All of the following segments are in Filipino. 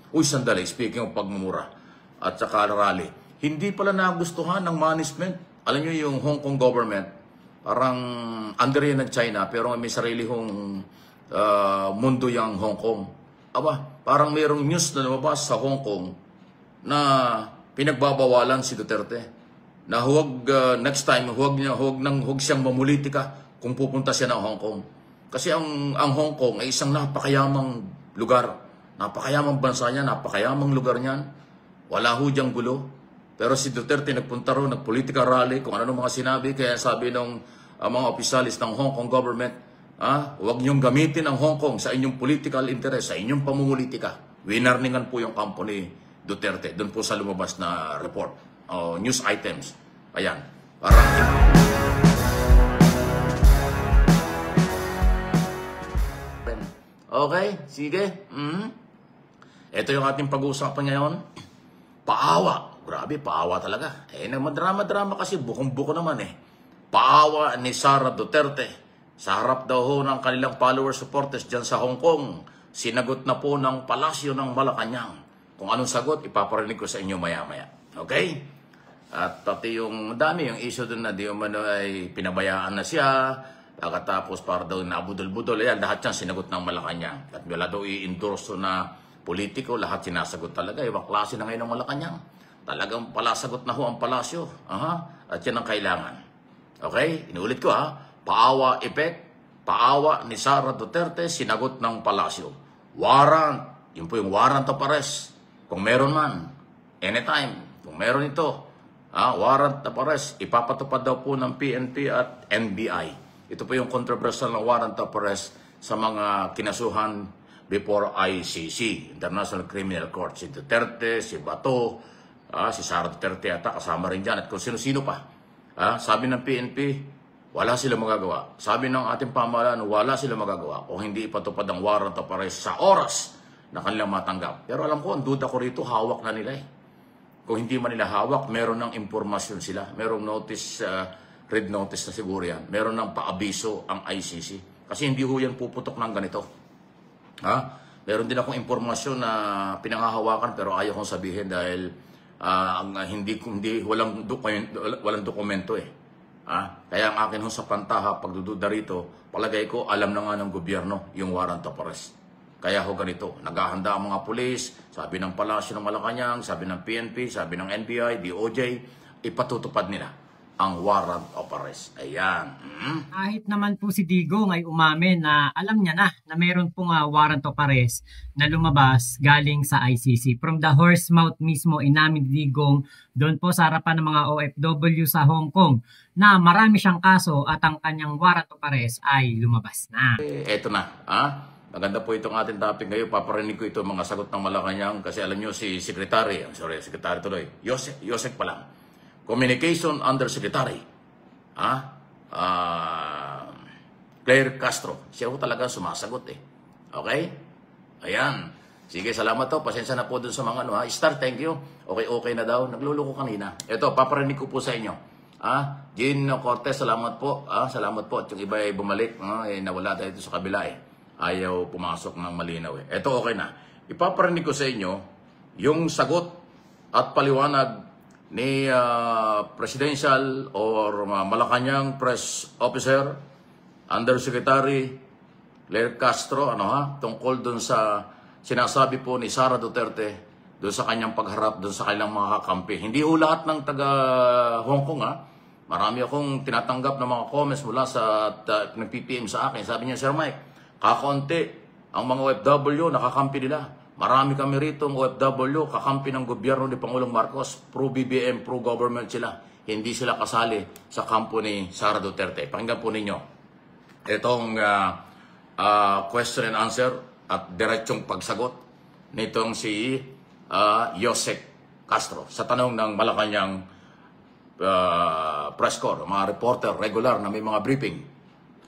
Uy, sandali, speaking of pagmumura at saka rally, hindi pala nagustuhan ng management. Alam nyo yung Hong Kong government, parang under yan ng China, pero may sarili hong mundo yung Hong Kong. Aba, parang mayroong news na lumabas sa Hong Kong na pinagbabawalan si Duterte. Na huwag next time, huwag siyang mamulitika kung pupunta siya ng Hong Kong. Kasi ang Hong Kong ay isang napakayamang lugar. Napakayamang bansa niya, napakayamang lugar niyan. Wala ho diyang gulo. Pero si Duterte nagpunta ro, nagpolitika rally, kung ano mga sinabi. Kaya sabi ng mga opisyalis ng Hong Kong government, huwag niyong gamitin ang Hong Kong sa inyong political interest, sa inyong pamumulitika. Winarningan po yung company Duterte. Doon po sa lumabas na report. News items. Ayan. Parang... Okay, sige. Ito yung ating pag-uusapan ngayon. Paawa. Grabe, paawa talaga. Nagmadrama-drama kasi bukong-buko naman Paawa ni Sara Duterte. Sa harap daw ho ng kanilang followers, supporters dyan sa Hong Kong. Sinagot na po ng Palasyo ng Malacanang. Kung anong sagot, ipaparinig ko sa inyo maya-maya. Okay? At pati yung dami, yung issue doon na di umano ay pinabayaan na siya. Pagkatapos para daw nabudol-budol. Ayan, lahat yan sinagot ng Malacanang. At wala daw i-endorso na politiko, lahat sinasagot talaga. Ibang klase na ngayon ng Malacanang. Talagang palasagot na ho ang palasyo. At yan ang kailangan. Okay? Inulit ko Paawa effect. Paawa ni Sara Duterte, sinagot ng palasyo. Warrant. Yun po yung warrant of arrest. Kung meron man. Anytime. Kung meron ito. Warrant of arrest. Ipapatupad daw po ng PNP at NBI. Ito po yung controversial na warrant of arrest sa mga kinasuhan before ICC, International Criminal Court. Si Duterte, si Bato, si Sara Duterte ata kasama rin dyan. At kung sino-sino pa. Sabi ng PNP, wala sila magagawa. Sabi ng ating pamahalaan, wala sila magagawa kung hindi ipatupad ang warrant of arrest sa oras na kanilang matanggap. Pero alam ko, ang duda ko rito, hawak na nila Kung hindi man nila hawak, meron ng impormasyon sila. Merong notice, red notice na siguro yan. Meron ng paabiso ang ICC. Kasi hindi ho yan puputok ng ganito. Meron din akong impormasyon na pinangahawakan pero ayaw kong sabihin dahil walang dokumento Kaya ang akin ho sa pantaha, pagdududa rito, palagay ko alam na nga ng gobyerno yung warrant of arrest. Kaya ho ganito, naghahanda ang mga pulis, sabi ng Palasyo ng Malacanang, sabi ng PNP, sabi ng NBI, DOJ, ipatutupad nila ang warrant of arrest. Ayan. Kahit naman po si Digong ay umamin na alam niya na meron pong warrant of arrest na lumabas galing sa ICC. From the horse mouth mismo, inamin ni Digong doon po sa harapan ng mga OFW sa Hong Kong na marami siyang kaso at ang kanyang warrant of arrest ay lumabas na. Eto na. Maganda po itong ating topic ngayon. Paparinig ko ito mga sagot ng Malacanang kasi alam nyo si Secretary tuloy, Yosek pa lang. Communication Undersecretary. Claire Castro. Siya po talaga sumasagot Okay? Ayan. Sige, salamat to. Pasensya na po dun sa mga Star, thank you. Okay na daw. Nagluloko kanina. Ito, paparinig ko po sa inyo. Gino Cortez, salamat po. Salamat po. At yung iba ay bumalik. Nawala tayo ito sa kabila Ayaw pumasok ng malinaw Ito, okay na. Ipaparinig ko sa inyo yung sagot at paliwanag ni Presidential or Malacanang Press Officer, Undersecretary Claire Castro, tungkol dun sa sinasabi po ni Sara Duterte dun sa kanyang pagharap dun sa kanilang mga kakampi. Hindi ho lahat ng taga Hong Kong Marami akong tinatanggap ng mga comments mula sa nag-PPM sa akin. Sabi niya, Sir Mike, kakaunti ang mga OFW nakakampi nila. Marami kami rito ng OFW, kakampi ng gobyerno ni Pangulong Marcos, pro-BBM, pro-government sila. Hindi sila kasali sa kampo ni Sara Duterte. Pakinggan po ninyo itong question and answer at diretsong pagsagot nitong si Yosek Castro sa tanong ng Malacanang press corps, mga reporter regular na may mga briefing.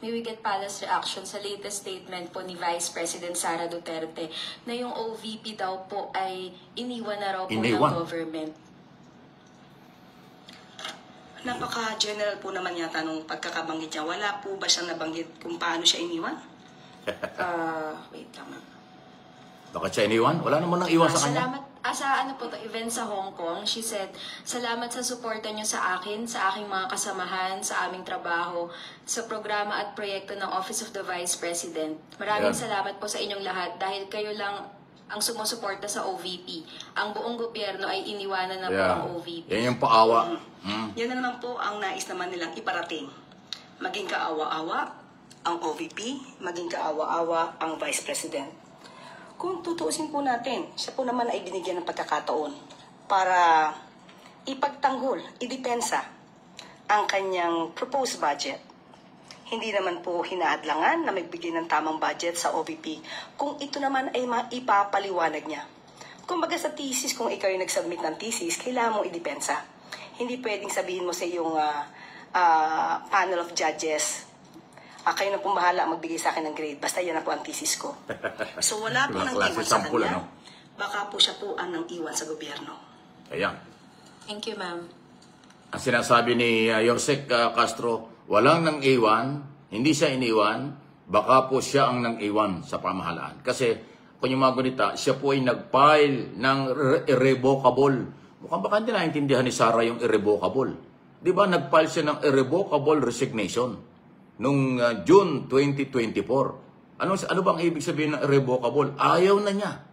May we get palace reaction sa latest statement po ni Vice President Sara Duterte na yung OVP daw po ay iniwan na raw po ng government? Napaka-general po naman yata nung pagkakabanggit niya. Wala po ba siyang nabanggit kung paano siya iniwan? Wait lang. Bakit siya iniwan? Wala naman nang iwan sa kanya. Salamat sa ano po to, event sa Hong Kong. She said, salamat sa suporta niyo sa akin, sa aking mga kasamahan, sa aming trabaho, sa programa at proyekto ng Office of the Vice President. Maraming Yan. salamat po sa inyong lahat dahil kayo lang ang sumusuporta sa OVP. Ang buong gobyerno ay iniwanan na po ang OVP. Yan yung paawa. Yan na naman po ang nais naman nilang iparating. Maging kaawa-awa ang OVP, maging kaawa-awa ang Vice President. Kung tutuusin po natin, siya po naman ay binigyan ng pagkakataon para ipagtanggol, idepensa ang kanyang proposed budget. Hindi naman po hinaadlangan na magbigay ng tamang budget sa OVP kung ito naman ay maipapaliwanag niya. Kumbaga sa thesis, kung ikaw yung nag-submit ng thesis, kailangan mong idepensa. Hindi pwedeng sabihin mo sa iyong panel of judges, kayo na pong bahala magbigay sa akin ng grade. Basta yan na po ang thesis ko. So wala po nang iwan sa kanya. Baka po siya po ang nang iwan sa gobyerno. Ayan. Thank you, ma'am. Ang sinasabi ni Yosek Castro, walang nang iwan, hindi siya iniwan, baka po siya ang nang iwan sa pamahalaan. Kasi kung yung mga gunita, siya po ay nag-file ng irrevocable. Mukhang baka hindi naintindihan ni Sara yung irrevocable. Di ba nag-file siya ng irrevocable resignation noong June 2024. Ano bang ibig sabihin ng irrevocable? Ayaw na niya.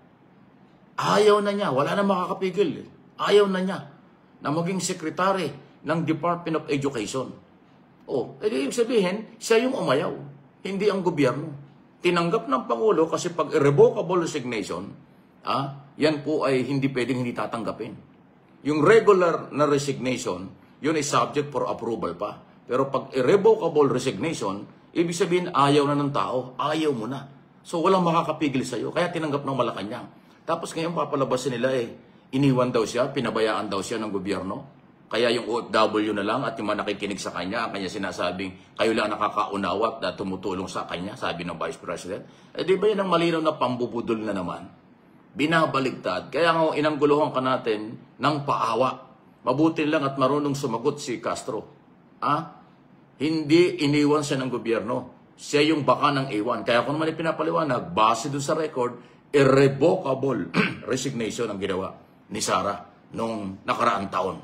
Ayaw na niya. Wala na makakapigil. Ayaw na niya na maging secretary ng Department of Education. Ibig sabihin, siya yung umayaw. Hindi ang gobyerno. Tinanggap ng Pangulo kasi pag irrevocable resignation, yan po ay hindi pwedeng hindi tatanggapin. Yung regular na resignation, yun ay subject for approval pa. Pero pag irrevocable resignation, ibig sabihin ayaw na ng tao, ayaw mo na. So walang makakapigil sa'yo, kaya tinanggap ng Malacanang. Tapos ngayon papalabasin nila iniwan daw siya, pinabayaan daw siya ng gobyerno. Kaya yung OFW na lang at yung mga nakikinig sa kanya, ang kanya sinasabing, kayo lang nakakaunawa at tumutulong sa kanya, sabi ng Vice President. Di ba yan ang malinaw na pambubudol na naman? Binabaligtad. Kaya nga inangguluhan ka natin ng paawa. Mabuti lang at marunong sumagot si Castro. Hindi iniwan siya ng gobyerno. Siya yung baka ng iwan. Kaya kung naman ipinapaliwanag, base dun sa record, irrevocable resignation ang ginawa ni Sara nung nakaraang taon.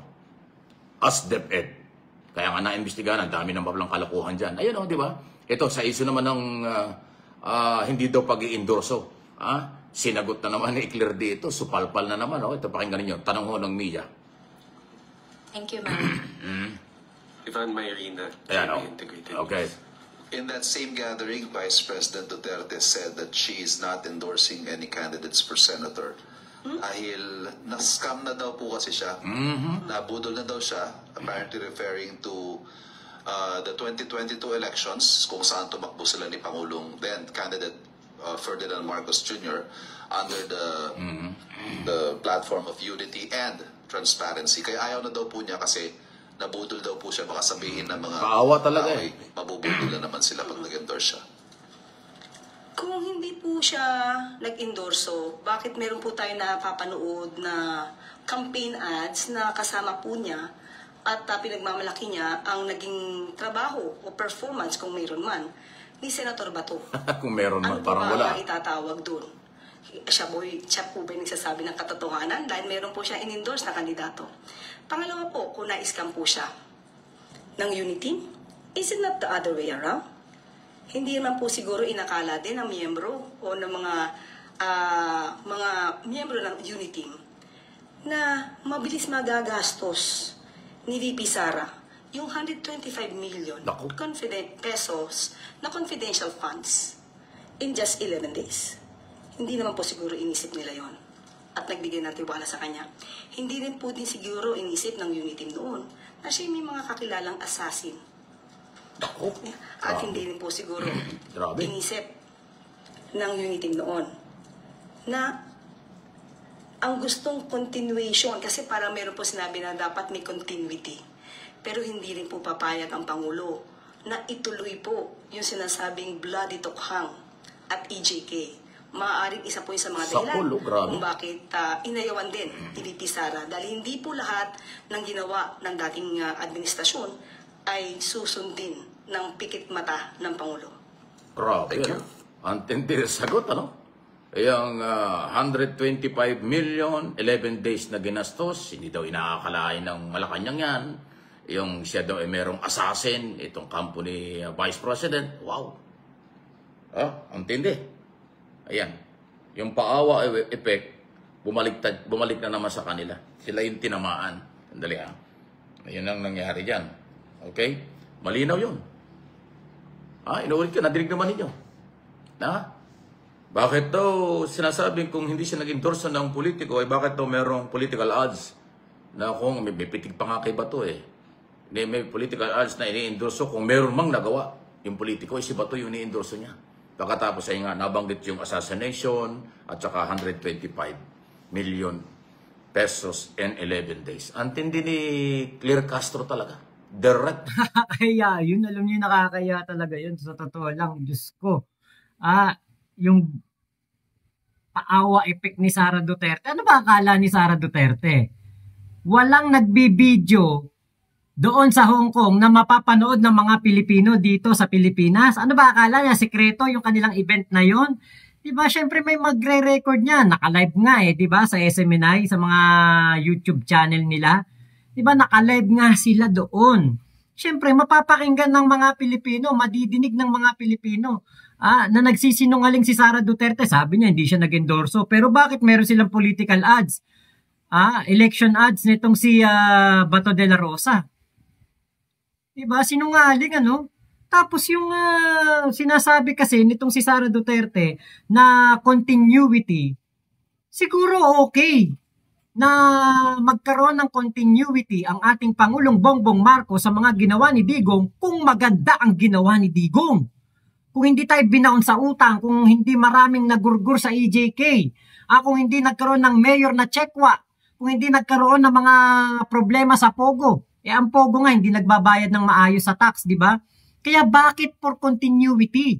As DepEd. Kaya nga na-imbestigahan, ang dami ng palang kalakuhan dyan. Ayun di ba? Ito, sa issue naman ng hindi daw pag-i-endorso. Sinagot na naman ni Eclair dito, supalpal na naman. Ito, pakinggan ninyo. Tanong ho ng media. Thank you, ma'am. Ivan Mayrina, Integrated. Okay. In that same gathering, Vice President Duterte said that she is not endorsing any candidates for senator. Dahil na-scam na daw po kasi siya. Nabudol na daw siya, apparently referring to the 2022 elections, kung saan tumakbo sila ni Pangulong then candidate Ferdinand Marcos Jr. under the platform of unity and transparency. Kaya ayaw na daw po niya kasi nabudol daw po siya, baka sabihin ng mga paawa talaga mabubudol na naman sila pag nag-endorse siya. Kung hindi po siya nag-endorso, bakit meron po tayo napapanood na campaign ads na kasama po niya at pinagmamalaki niya ang naging trabaho o performance, kung mayroon man, ni Senator Bato? Kung meron man, ano parang wala. Ano po ba itatawag doon? Siya po ba yung nagsasabi ng katotohanan dahil meron po siya in-endorse na kandidato? Pangalawa po, kung na-scam po siya ng unity, is it not the other way around? Hindi naman po siguro inakala din ng miyembro o ng mga miyembro ng unity na mabilis magagastos ni VP Sara yung 125 million pesos na confidential funds in just 11 days. Hindi naman po siguro inisip nila yon at nagbigay ng tiwala sa kanya. Hindi rin po din siguro inisip ng unity noon na siya may mga kakilalang assassin. At hindi rin po siguro inisip ng unity noon na ang gustong continuation, kasi parang meron po sinabi na dapat may continuity. Pero hindi rin po papayag ang Pangulo na ituloy po yung sinasabing bloody tokhang at EJK. Maaaring isa po yung sa mga dahilan kung bakit inayawan din ni VP Sara. Dahil hindi po lahat ng ginawa ng dating administrasyon ay susundin ng pikit mata ng Pangulo. Grabe. Ang tindi sagot, yung 125 million, 11 days na ginastos, hindi daw inaakalain ng Malacanang yan. Yung siya daw ay merong assassin, itong kampo ni Vice President. Wow. Ang tindi. Ayan. Yung paawa effect, bumalik na naman sa kanila. Sila yung tinamaan. Sandali Ayun ang nangyari dyan. Okay? Malinaw yun. Inuulit ko, nadinig naman ninyo. Bakit daw sinasabing kung hindi siya nag-endorse ng politiko, bakit daw merong political ads na kung may pitig pa nga kay Bato may political ads na ini-endorse kung meron mang nagawa yung politiko, si Bato yung ini-endorse niya. Pagkatapos ay nga nabanggit yung assassination at saka 125 million pesos in 11 days. Antindi ni Claire Castro talaga. Direct. Kaya yun, alam niyo, nakakaya talaga yun. Sa totoo lang, Diyos ko. Yung paawa effect ni Sara Duterte. Ano ba akala ni Sara Duterte? Walang nagbibideo doon sa Hong Kong na mapapanood ng mga Pilipino dito sa Pilipinas. Ano ba akala niya? Sekreto yung kanilang event na yon? Diba? Siyempre may magre-record niya. Naka-live nga diba? Sa SMNI, sa mga YouTube channel nila. Diba? Naka-live nga sila doon. Siyempre, mapapakinggan ng mga Pilipino, madidinig ng mga Pilipino na nagsisinungaling si Sara Duterte. Sabi niya, hindi siya nag-endorso. Pero bakit meron silang political ads? Election ads nitong si Bato de la Rosa. Diba? Sinungaling, Tapos yung sinasabi kasi nitong si Sara Duterte na continuity, siguro okay na magkaroon ng continuity ang ating Pangulong Bongbong Marcos sa mga ginawa ni Digong kung maganda ang ginawa ni Digong. Kung hindi tayo binaon sa utang, kung hindi maraming nagurgur sa EJK, kung hindi nagkaroon ng mayor na tsekwa, kung hindi nagkaroon ng mga problema sa Pogo. Ang Pogo nga hindi nagbabayad ng maayos sa tax, di ba? Kaya bakit for continuity?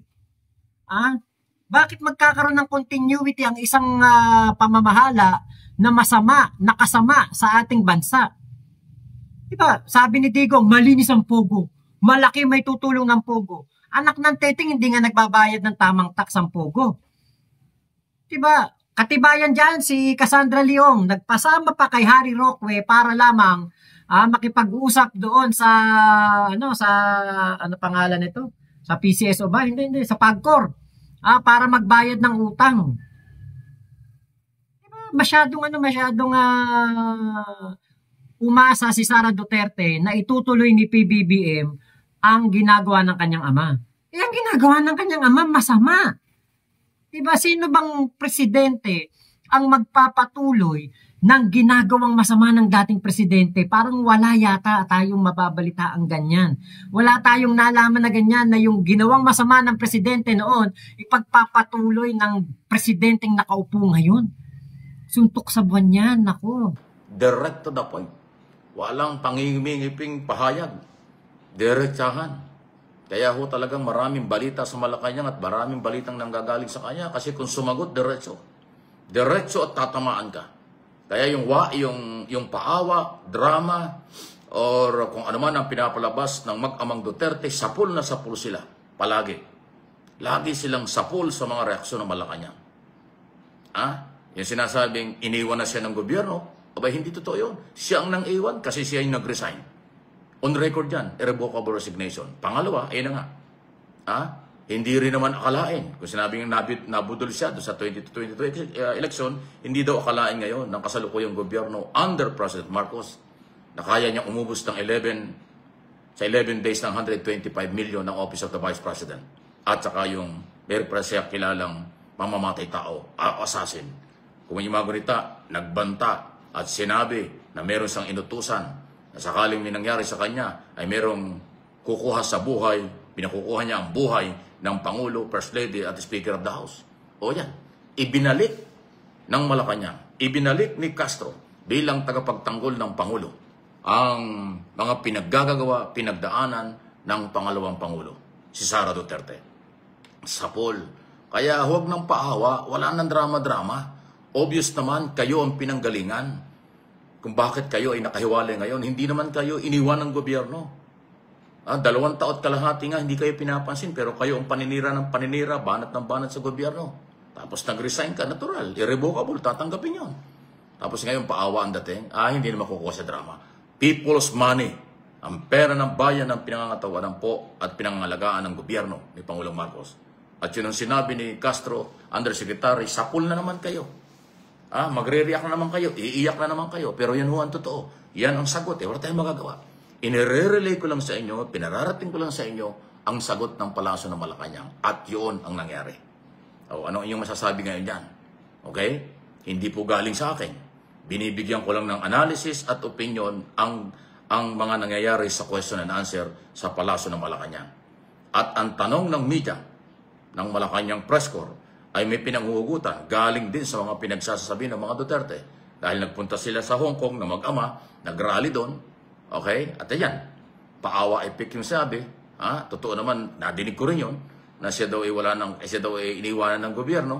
Bakit magkakaroon ng continuity ang isang pamamahala na masama, nakasama sa ating bansa? Diba? Sabi ni Digong, malinis ang Pogo. Malaki may tutulong ng Pogo. Anak ng Teting hindi nga nagbabayad ng tamang tax ang Pogo. Diba? Katibayan dyan si Cassandra Leong, nagpasama pa kay Harry Roque para lamang makipag-usap doon sa ano pangalan nito? Sa PCSO ba? Hindi, sa PAGCOR. Para magbayad ng utang. Diba? Masyadong umasa si Sara Duterte na itutuloy ni PBBM ang ginagawa ng kanyang ama. Ang ginagawa ng kanyang ama masama. Diba? Sino bang presidente ang magpapatuloy ng ginagawang masama ng dating presidente? Parang wala yata tayong mababalita ang ganyan. Wala tayong nalaman na ganyan na yung ginawang masama ng presidente noon, ipagpapatuloy ng presidenteng nakaupo ngayon. Suntok sa buwan yan, nako. Direct to the point. Walang pangingimingiping pahayag. Diretsahan. Kaya talagang maraming balita sa Malacanang at maraming balitang nanggagaling sa kanya kasi kung sumagot, diretso. Diretso at tatamaan ka. Kaya yung paawa, drama, or kung ano man ang pinapalabas ng mag-amang Duterte, sapul na sapul sila. Palagi. Lagi silang sapul sa mga reaksyon ng Malacanang. Yung sinasabing iniwan na siya ng gobyerno, hindi totoo yun. Siya ang nang-iwan kasi siya yung nag-resign. On record yan, irrevocable resignation. Pangalawa, ayun na nga. Hindi rin naman akalain. Kung sinabing nabudol siya sa 2022 election, hindi daw akalain ngayon ng kasalukuyang gobyerno under President Marcos na kaya niyang umubos ng 11 days ng 125 million ng Office of the Vice President. At saka yung very siya kilalang mamamatay tao, assassin. Kung yung mga gunita, nagbanta at sinabi na meron siyang inutusan na sakaling may nangyari sa kanya ay merong kukuha sa buhay, pinakukuha niya ang buhay ng Pangulo, First Lady at Speaker of the House. O yan, ibinalik ng Malacanang, ibinalik ni Castro bilang tagapagtanggol ng Pangulo ang mga pinaggagawa, pinagdaanan ng pangalawang Pangulo, si Sara Duterte. Sapol. Kaya huwag ng paawa, wala nang drama-drama. Obvious naman, kayo ang pinanggalingan. Kung bakit kayo ay nakahiwalay ngayon, hindi naman kayo iniwan ng gobyerno. 2 taon kalahati nga, hindi kayo pinapansin, pero kayo ang paninira ng paninira, banat ng banat sa gobyerno. Tapos nag-resign ka, natural, irrevocable, tatanggapin yon. Tapos ngayon paawa ang dating, hindi na makukuha sa drama. People's money, ang pera ng bayan ang pinangangatawanan po at pinangangalagaan ng gobyerno ni Pangulong Marcos. At yun ang sinabi ni Castro, Undersecretary, sapul na naman kayo. Magre-react na naman kayo, iiyak na naman kayo, pero yan ho ang totoo. Yan ang sagot, wala tayong magagawa. Inire-relay ko lang sa inyo, pinararating ko lang sa inyo ang sagot ng Palasyo ng Malacanang. At yun ang nangyari. Ano ang inyong masasabi ngayon dyan? Okay? Hindi po galing sa akin. Binibigyan ko lang ng analysis at opinion ang mga nangyayari sa question and answer sa Palasyo ng Malacanang. At ang tanong ng media ng Malacanang Press Corps ay may pinanghuhugutan galing din sa mga pinagsasabi ng mga Duterte. Dahil nagpunta sila sa Hong Kong na mag-ama, nag-rally doon. Okay? At ayan, paawa epic yung sabi. Totoo naman, nadinig ko rin yun, na siya daw ay iniwanan ng gobyerno.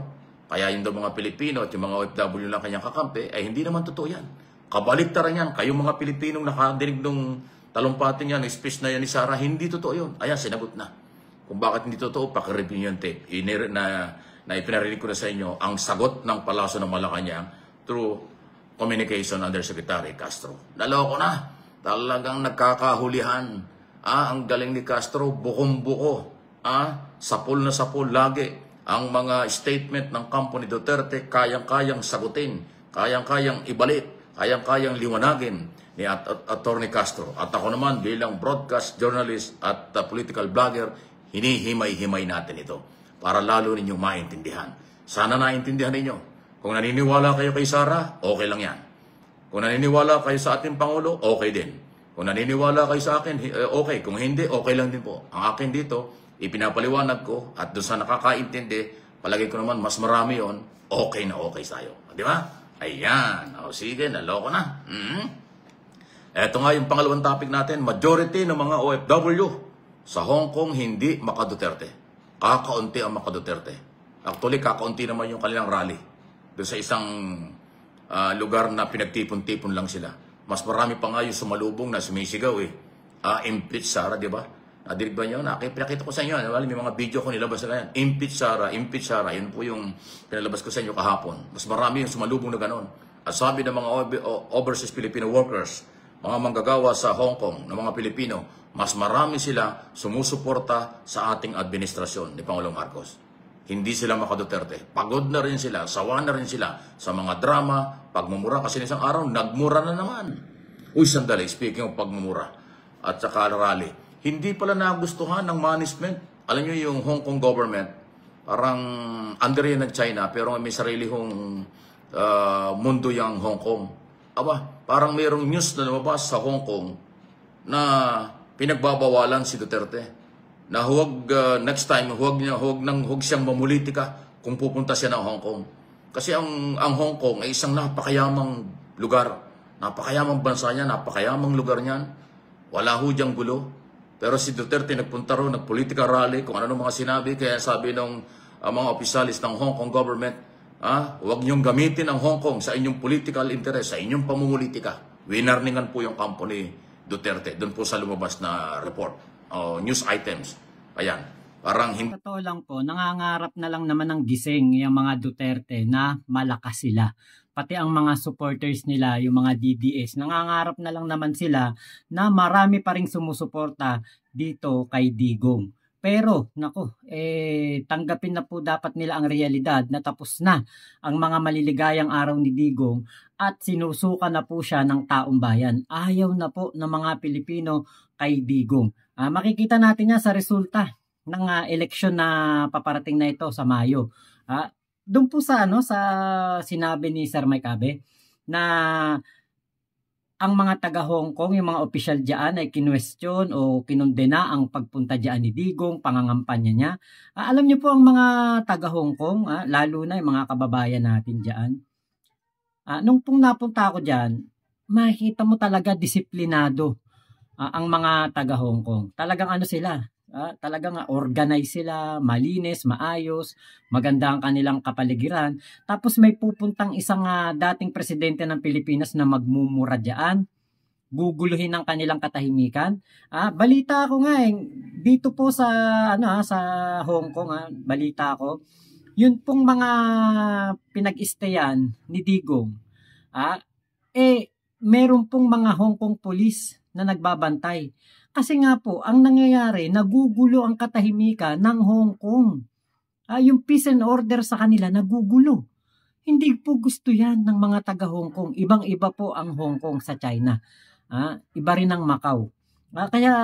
Kaya yung daw mga Pilipino at yung mga OFW lang kanyang kakampi, ay hindi naman totoo yan. Kabaliktaran yan. Kayong mga Pilipinong nakadinig nung talumpatin yan, speech na yan ni Sara, hindi totoo yun. Ayan, sinagot na. Kung bakit hindi totoo, pakireview yung tape. Na ipinarinig ko na sa inyo ang sagot ng Palasyo ng Malacanang through communication Undersecretary Castro. Naloko na. Talagang nagkakahulihan. Ang galing ni Castro, bukom-buko. Sapul na sapul lagi. Ang mga statement ng kampo ni Duterte, kayang-kayang sagutin, kayang-kayang ibalik, kayang-kayang liwanagin ni Atty. Castro. At ako naman bilang broadcast journalist at political blogger, hinihimay-himay natin ito para lalo ninyong maintindihan. Sana naintindihan ninyo. Kung naniniwala kayo kay Sara, okay lang yan. Kung naniniwala kayo sa ating Pangulo, okay din. Kung naniniwala kayo sa akin, okay. Kung hindi, okay lang din po. Ang akin dito, ipinapaliwanag ko at doon sa nakakaintindi, palagay ko naman mas marami yon, okay na okay sa'yo. Di ba? Ayan. Sige, naloko na. Ito nga yung pangalawang topic natin. Majority ng mga OFW sa Hong Kong hindi maka-Duterte. Kakaunti ang maka-Duterte. Actually, kakaunti naman yung kanilang rally. Doon sa isang lugar na pinagtipon-tipon lang sila. Mas marami pa nga yung sumalubong na sumisigaw impeach Sara, di ba? Nadirig ba nyo? Pinakita ko sa inyo. May mga video ko nilabas na yan. Impeach Sara, impeach Sara. Yun po yung pinalabas ko sa inyo kahapon. Mas marami yung sumalubong na ganon. At sabi ng mga overseas Filipino workers, mga manggagawa sa Hong Kong, ng mga Pilipino, mas marami sila sumusuporta sa ating administrasyon ni Pangulong Marcos. Hindi sila maka-Duterte. Pagod na rin sila, sawa na rin sila sa mga drama, pagmumura. Kasi isang araw, nagmura na naman. Uy, sandali, speaking of pagmumura at saka rally, hindi pala nagustuhan ng management. Alam nyo yung Hong Kong government, parang under yan ng China, pero may sarili hong mundo yung Hong Kong. Parang mayroong news na lumabas sa Hong Kong na pinagbabawalan si Duterte. Na huwag next time, huwag siyang mamulitika kung pupunta siya ng Hong Kong. Kasi ang Hong Kong ay isang napakayamang lugar. Napakayamang bansa niya, napakayamang lugar niyan. Wala ho diyang gulo. Pero si Duterte nagpunta ro, nag-political rally, kung ano mga sinabi. Kaya sabi ng mga opisyalis ng Hong Kong government, huwag niyong gamitin ang Hong Kong sa inyong political interest, sa inyong pamumulitika. Winarningan po yung kampo ni Duterte. Doon po sa lumabas na report, news items. Ayan. Parang hindi. Totoo lang po, nangangarap na lang naman ng gising yung mga Duterte na malakas sila. Pati ang mga supporters nila, yung mga DDS, nangangarap na lang naman sila na marami pa ring sumusuporta dito kay Digong. Pero, tanggapin na po dapat nila ang realidad na tapos na ang mga maliligayang araw ni Digong at sinusuka na po siya ng taong bayan. Ayaw na po ng mga Pilipino kay Digong. Makikita natin yan sa resulta ng eleksyon na paparating na ito sa Mayo. Doon po sa sinabi ni Sir Mike Abe na ang mga taga Hong Kong, yung mga opisyal diyan ay kinwestiyon o kinondena ang pagpunta diyan ni Digong, pangangampanya niya. Alam niyo po ang mga taga Hong Kong, lalo na yung mga kababayan natin diyan. Nung pong napunta ako diyan, makikita mo talaga disiplinado ang mga taga Hong Kong. Talagang sila, talagang organize sila, malinis, maayos, maganda ang kanilang kapaligiran. Tapos may pupuntang isang dating presidente ng Pilipinas na magmumura diyan, guguluhin ang kanilang katahimikan. Balita ko nga dito po sa sa Hong Kong, balita ko, Yun pong mga pinag-stayan ni Digong, meron pong mga Hong Kong police na nagbabantay. Kasi nga po, ang nangyayari, nagugulo ang katahimikan ng Hong Kong. Yung peace and order sa kanila, nagugulo. Hindi po gusto yan ng mga taga Hong Kong. Ibang-iba po ang Hong Kong sa China. Iba rin ang Macau. Kaya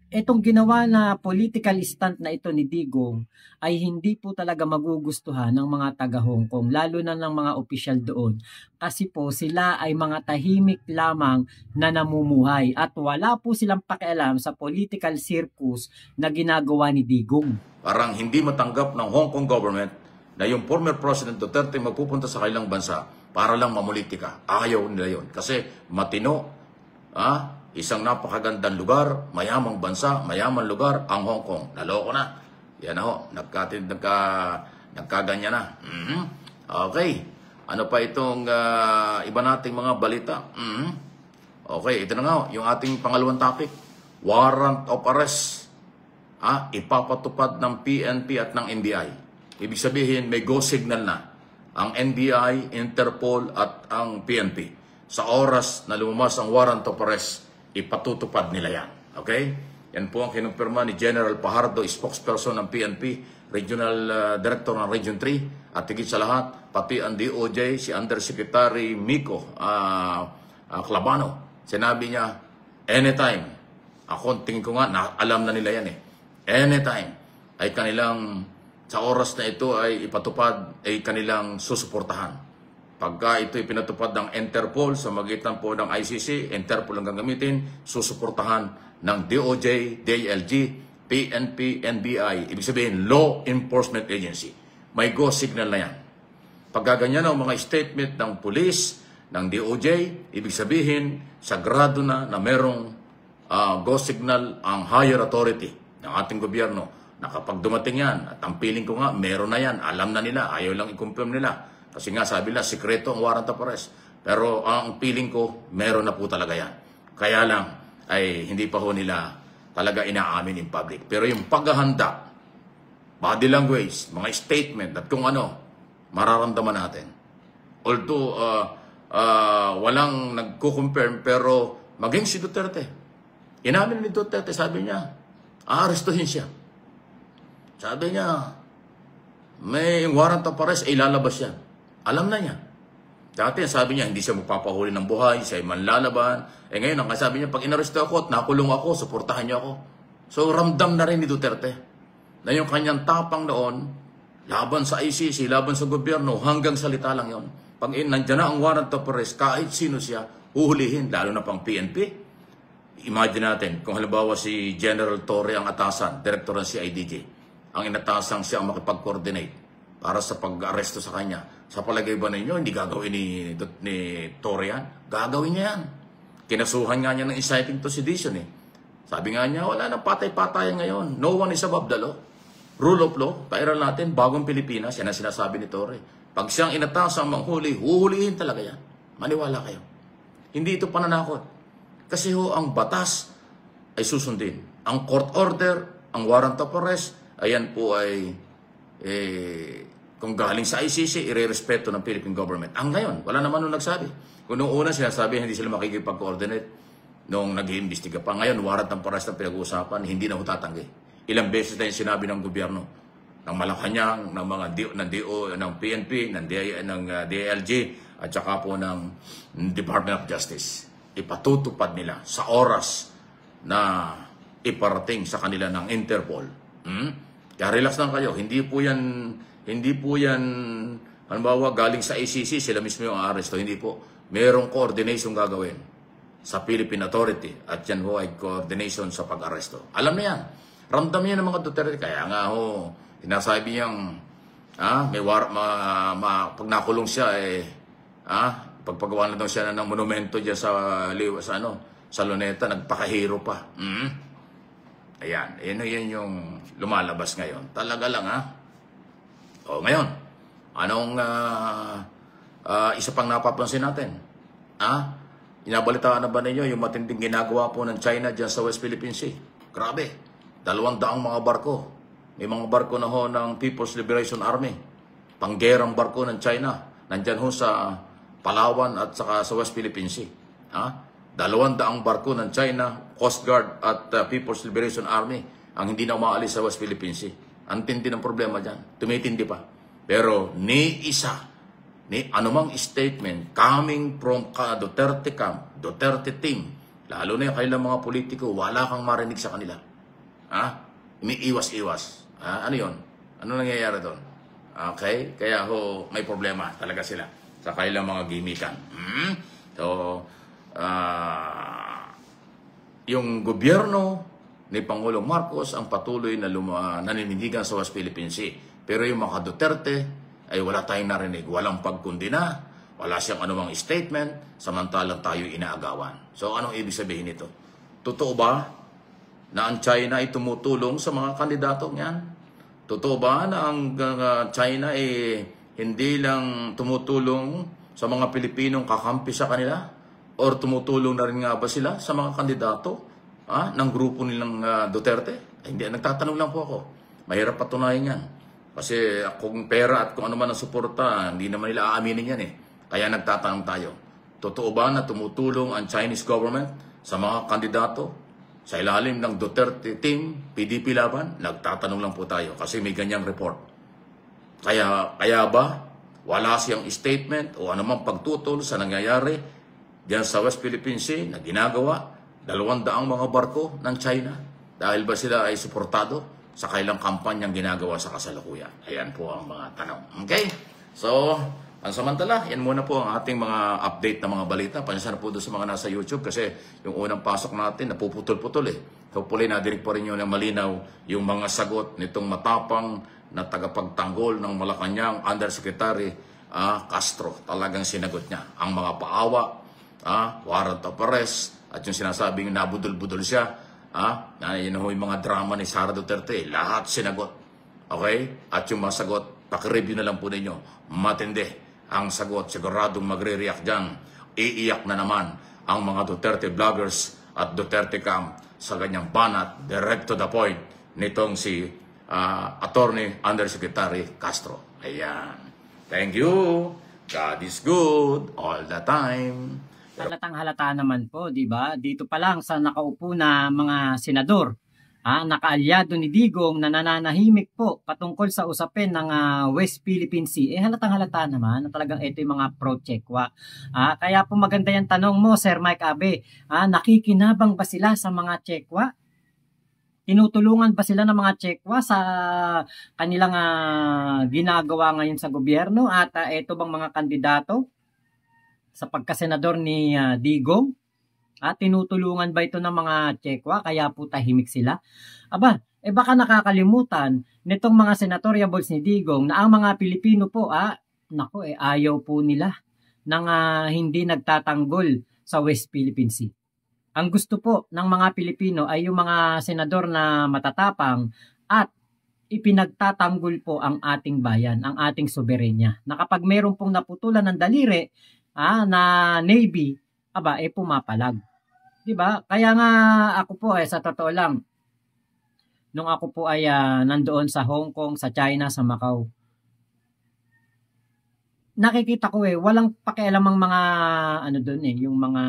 itong ginawa na political stunt na ito ni Digong ay hindi po talaga magugustuhan ng mga taga Hong Kong, lalo na ng mga opisyal doon. Kasi po sila ay mga tahimik lamang na namumuhay at wala po silang pakialam sa political circus na ginagawa ni Digong. Parang hindi matanggap ng Hong Kong government na yung former President Duterte magpupunta sa kanilang bansa para lang mamulitika. Ayaw nila yun. Kasi matino, isang napakagandang lugar, mayamang bansa, mayamang lugar, ang Hong Kong. Naloko na. Yan ho, nagkaganyan na. Okay. Ano pa itong iba nating mga balita? Okay, ito na nga, yung ating pangalawang topic. Warrant of arrest. Ipapatupad ng PNP at ng NBI. Ibig sabihin, may go signal na ang NBI, Interpol at ang PNP. Sa oras na lumabas ang warrant of arrest, ipatutupad nila yan. Okay? Yan po ang kinumpirma ni General Pajardo, spokesperson ng PNP, Regional Director ng Region 3, at higit sa lahat, pati ang DOJ, si Undersecretary Miko Clabano. Sinabi niya, anytime, tingin ko nga, alam na nila yan anytime, ay kanilang, sa oras na ito ay ipatupad, ay kanilang susuportahan. Pagka ito ipinatupad ng Interpol sa magitan po ng ICC, Interpol ang gagamitin, susuportahan ng DOJ, DILG, PNP, NBI. Ibig sabihin, Law Enforcement Agency. May go signal na yan. Pagkaganyan ang mga statement ng police, ng DOJ, ibig sabihin, sagrado na merong go signal ang higher authority ng ating gobyerno na kapag dumating yan, at ang feeling ko nga, meron na yan, alam na nila, ayaw lang i-confirm nila. Kasi nga sabi nila, sikreto ang warrant of arrest. Pero ang feeling ko, meron na po talaga yan. Kaya lang, ay hindi pa ho nila talaga inaamin in public. Pero yung paghahanda, body language, mga statement, at kung ano, mararamdaman natin. Although, walang nagko-confirm, pero maging si Duterte. Inamin ni Duterte, sabi niya, aarestuhin siya. Sabi niya, may warrant of arrest, ilalabas yan. Alam na niya. Dati sabi niya, hindi siya magpapahuli ng buhay, siya ay manlalaban. Ngayon, ang sabi niya, pag inaresto ako at nakulong ako, suportahan niya ako. So, ramdam na rin ni Duterte na yung kanyang tapang noon, laban sa ICC, laban sa gobyerno, hanggang salita lang yon. Pag nandiyan na ang warrant of arrest, kahit sino siya, huhulihin, lalo na pang PNP. Imagine natin, kung halimbawa si General Torre ang atasan, Director ng CIDJ, ang inatasang siya ang makipag-coordinate para sa pag-aresto sa kanya. Sa palagay ba ninyo, hindi gagawin ni Torre yan? Gagawin niya yan. Kinasuhan nga niya ng inciting to sedition Sabi nga niya, wala nang patay-patayan ngayon. No one is above the law. Rule of law, pairal natin, bagong Pilipinas, yan ang sinasabi ni Torre. Pag siyang inatasang manghuli, huhulihin talaga yan. Maniwala kayo. Hindi ito pananakot. Kasi ang batas ay susundin. Ang court order, ang warrant of arrest, ayan po ay kung galing sa ICC, irerespeto ng Philippine government. Ang ngayon, wala naman nung nagsabi. Kung noong una sinasabi, hindi sila makikipag-coordinate nung nag-iimbestiga pa. Ngayon, warrant ng arrest ang pinag-uusapan, hindi na tatanggi. Ilang beses na yung sinabi ng gobyerno, ng Malacanang, ng mga ng PNP, ng DILG, at saka po ng Department of Justice. Ipatutupad nila sa oras na iparating sa kanila ng Interpol. Kaya relax lang kayo. Hindi po yan, halimbawa, galing sa ICC, sila mismo yung aresto. Hindi po. Merong coordination gagawin sa Philippine Authority at yan ho ay coordination sa pag-aresto. Alam na yan. Ramdam yan ng mga Duterte. Kaya nga sinasabi niyang, pag nakulong siya, pagpagawa na daw siya ng monumento dyan sa Luneta, nagpakahiro pa. Ayan, yan yung lumalabas ngayon. Talaga lang, ngayon, anong isa pang napapansin natin? Inabalitaan na ba ninyo yung matinding ginagawa po ng China dyan sa West Philippine Sea? Grabe, 200 mga barko. May mga barko na ng People's Liberation Army. panggerang barko ng China. Nandyan ho sa Palawan at saka sa West Philippine Sea. 200 barko ng China, Coast Guard at People's Liberation Army ang hindi na umaalis sa West Philippine Sea. Ang tindi ng problema dyan. Tumitindi pa. Pero ni isa, ni anumang statement coming from Duterte camp, Duterte team, lalo na yung kailang mga politiko, wala kang marinig sa kanila. Umiiwas-iwas. Ano yun? Ano nangyayari doon? Okay? Kaya may problema talaga sila sa kailang mga gimikan. So, yung gobyerno ni Pangulong Marcos ang patuloy na naninindigan sa West Philippine Sea. Pero yung mga Duterte ay wala tayong narinig. Walang pagkundina, wala siyang anumang statement, samantalang tayo inaagawan. So, anong ibig sabihin nito? Totoo ba na ang China ay tumutulong sa mga kandidatong yan? Totoo ba na ang China ay hindi lang tumutulong sa mga Pilipinong kakampi sa kanila? Or tumutulong na rin nga ba sila sa mga kandidato ng grupo nilang Duterte? Hindi, nagtatanong lang po ako. Mahirap patunayan yan. Kasi kung pera at kung ano man ang suporta, hindi naman nila aaminin yan eh. Kaya nagtatanong tayo. Totoo ba na tumutulong ang Chinese government sa mga kandidato sa ilalim ng Duterte team, PDP laban? Nagtatanong lang po tayo kasi may ganyang report. Kaya ba wala siyang statement o anumang pagtutol sa nangyayari diyan sa West Philippine Sea na ginagawa 200 mga barko ng China? Dahil ba sila ay suportado sa kailang kampanyang ginagawa sa kasalukuyan? Ayan po ang mga tanong. Okay? So, pansamantala, yan muna po ang ating mga update na mga balita. Pansin na po doon sa mga nasa YouTube kasi yung unang pasok natin, napuputol-putol eh. Hopefully, nadinig po rin nyo na malinaw yung mga sagot nitong matapang na tagapagtanggol ng Malacanang Undersecretary Castro. Talagang sinagot niya ang mga paawa, warrant of arrest, at yung sinasabing nabudol-budol siya, yun yung mga drama ni Sara Duterte, lahat sinagot. Okay? At yung mga sagot, pakireview na lang po ninyo. Matindi ang sagot, siguradong magre-react dyan. Iiyak na naman ang mga Duterte vloggers at Duterte camp sa ganyang banat, direct to the point, nitong si Attorney Undersecretary Castro. Ayan. Thank you. God is good all the time. Halatang halata naman po, di ba? Dito pa lang sa nakaupo na mga senador, nakaalyado ni Digong na nananahimik po patungkol sa usapin ng West Philippine Sea. Halatang halata naman na talagang ito yung mga pro-Chekwa. Kaya po maganda yung tanong mo, Sir Mike Abe. Nakikinabang ba sila sa mga Chekwa? Tinutulungan ba sila ng mga Chekwa sa kanilang ginagawa ngayon sa gobyerno? At ito bang mga kandidato sa pagkasenador ni Digong? Tinutulungan ba ito ng mga Chekwa kaya po tahimik sila? Baka nakakalimutan nitong mga senatoriables ni Digong na ang mga Pilipino po, ayaw po nila ng hindi nagtatanggol sa West Philippine Sea. Ang gusto po ng mga Pilipino ay yung mga senador na matatapang at ipinagtatanggol po ang ating bayan, ang ating soberenya. Na kapag meron pong naputulan ng daliri, na Navy, pumapalag. Diba? Kaya nga ako po sa totoo lang, nung ako po ay nandoon sa Hong Kong, sa China, sa Macau, nakikita ko walang pakialam ang mga doon yung mga,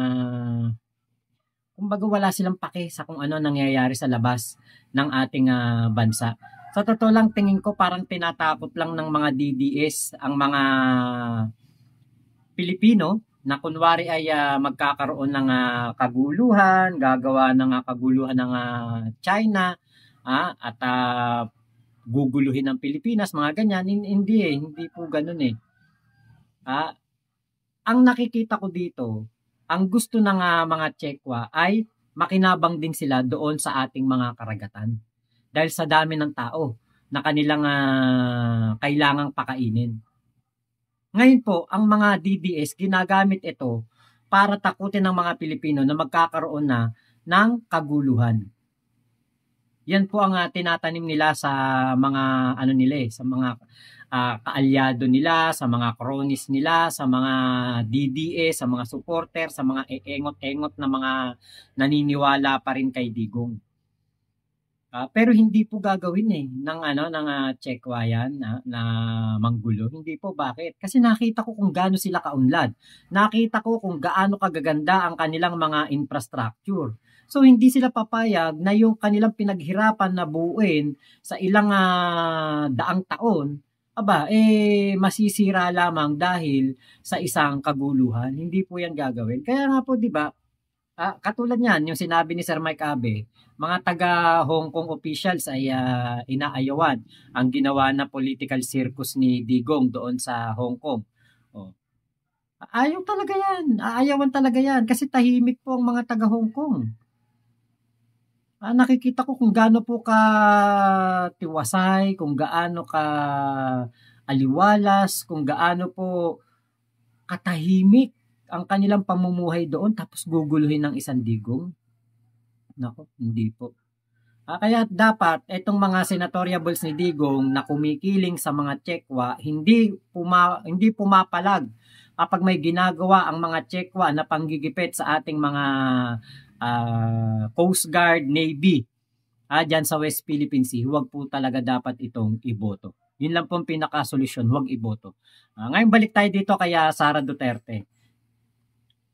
kumbaga wala silang pake sa kung ano nangyayari sa labas ng ating bansa. Sa totoo lang, tingin ko parang tinatakot lang ng mga DDS ang mga Pilipino na kunwari ay magkakaroon ng kaguluhan, gagawa ng kaguluhan ng China at guguluhin ng Pilipinas, mga ganyan. Hindi po ganun Ang nakikita ko dito, ang gusto ng mga Chekwa ay makinabang din sila doon sa ating mga karagatan. Dahil sa dami ng tao na kanilang kailangang pakainin. Ngayon po, ang mga DDS ginagamit ito para takutin ng mga Pilipino na magkakaroon na ng kaguluhan. Yan po ang tinatanim nila sa mga sa mga kaalyado nila, sa mga cronies nila, sa mga DDS, sa mga supporter, sa mga engot-engot na mga naniniwala pa rin kay Digong. Pero hindi po gagawin ng Chekwa yan na manggulo. Hindi po. Bakit? Kasi nakita ko kung gaano sila kaunlad. Nakita ko kung gaano kagaganda ang kanilang mga infrastructure. So hindi sila papayag na yung kanilang pinaghirapan na buuin sa ilang daang taon, masisira lamang dahil sa isang kaguluhan. Hindi po yan gagawin. Kaya nga po, di ba, katulad niyan, yung sinabi ni Sir Mike Abe, mga taga Hong Kong officials ay inaayawan ang ginawa na political circus ni Digong doon sa Hong Kong. Ayaw talaga yan. Aayawan talaga yan kasi tahimik po ang mga taga Hong Kong. Nakikita ko kung gaano po ka tiwasay, kung gaano ka aliwalas, kung gaano po katahimik ang kanilang pamumuhay doon tapos guguluhin ng isang Digong. Nako, hindi po. Kaya dapat itong mga senatoriables ni Digong na kumikiling sa mga Chekwa, hindi pumapalag kapag may ginagawa ang mga Chekwa na panggigipit sa ating mga Coast Guard, Navy dyan sa West Philippine Sea. Huwag po talaga dapat itong iboto. Yun lang po ang pinaka-solusyon, huwag iboto. Ngayon balik tayo dito kay Sara Duterte.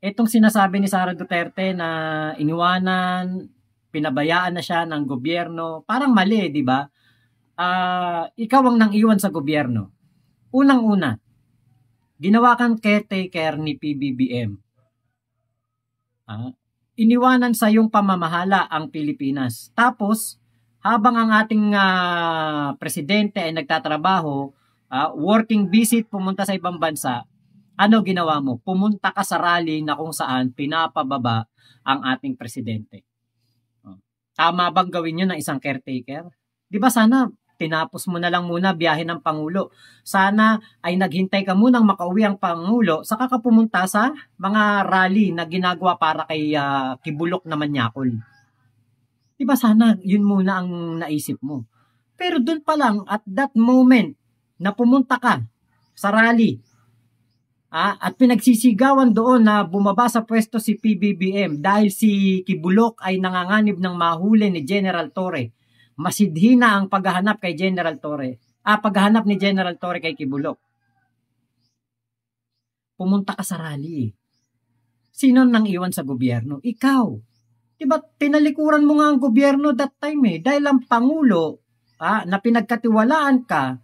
Itong sinasabi ni Sara Duterte na iniwanan, pinabayaan na siya ng gobyerno, parang mali, di ba? Ikaw ang nang-iwan sa gobyerno. Unang-una, ginawa kang caretaker ni PBBM. Iniwanan sa iyong pamamahala ang Pilipinas. Tapos, habang ang ating presidente ay nagtatrabaho, working visit, pumunta sa ibang bansa, ano ginawa mo? Pumunta ka sa rally na kung saan pinapababa ang ating presidente. Tama bang gawin yun ng isang caretaker? Di ba sana tinapos mo na lang muna biyahe ng Pangulo? Sana ay naghintay ka munang makauwi ang Pangulo saka ka pumunta sa mga rally na ginagawa para kay Kibulok na Manyakol. Di ba sana yun muna ang naisip mo? Pero doon pa lang at that moment na pumunta ka sa rally, at pinagsisigawan doon na bumaba sa pwesto si PBBM dahil si Kibulok ay nanganganib ng mahuli ni General Torre. Masidhi na ang paghahanap kay General Torre. Paghahanap ni General Torre kay Kibulok. Pumunta ka sa rally. Sino nang iwan sa gobyerno? Ikaw. Diba tinalikuran mo nga ang gobyerno that time dahil ang Pangulo na pinagkatiwalaan ka,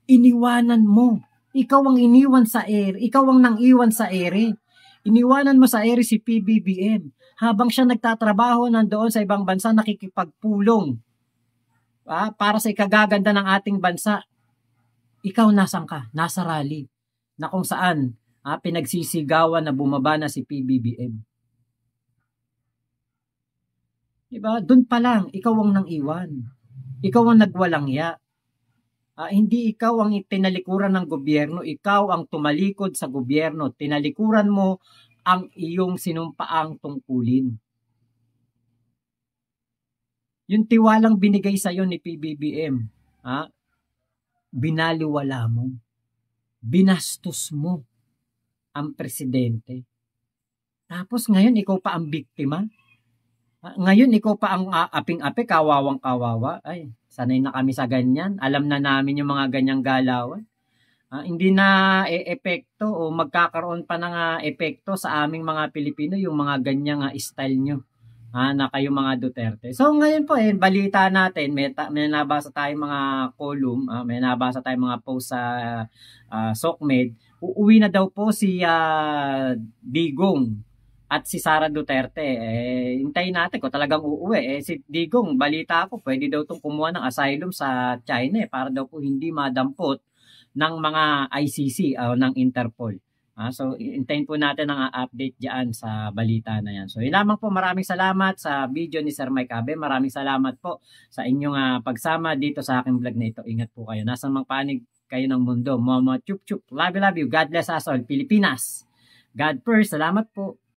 iniwanan mo. Ikaw ang iniwan sa ere. Ikaw ang nang-iwan sa ere. Iniwanan mo sa ere si PBBM. Habang siya nagtatrabaho nandoon sa ibang bansa, nakikipagpulong para sa ikagaganda ng ating bansa. Ikaw nasan ka? Nasa rally. Na kung saan pinagsisigawan na bumaba na si PBBM. Diba? Doon pa lang, ikaw ang nang-iwan. Ikaw ang nagwalang ya. Hindi ikaw ang tinalikuran ng gobyerno, ikaw ang tumalikod sa gobyerno. Tinalikuran mo ang iyong sinumpaang tungkulin. Yung tiwalang binigay sa iyo ni PBBM, binaliwala mo. Binastos mo ang presidente. Tapos ngayon ikaw pa ang biktima. Ngayon ikaw pa ang aping-api, kawawang kawawa. Ay, sanay na kami sa ganyan. Alam na namin yung mga ganyang galawan. Hindi na epekto o magkakaroon pa ng epekto sa aming mga Pilipino yung mga ganyang style nyo na kayo mga Duterte. So ngayon po balita natin, may nabasa tayong mga column, may nabasa tayong mga post sa SOCMED. Uuwi na daw po si Digong at si Sara Duterte. Hintayin natin kung talagang uuwi. Si Digong, balita ko, pwede daw itong kumuha ng asylum sa China para daw po hindi madampot ng mga ICC o ng Interpol. So, hintayin po natin ang update dyan sa balita na yan. So, yun lamang po. Maraming salamat sa video ni Sir Mike Abe. Maraming salamat po sa inyong pagsama dito sa aking vlog na ito. Ingat po kayo. Nasaan mang panig kayo ng mundo. Mama chup chup. Love you, love you. God bless us all. Pilipinas. God first. Salamat po.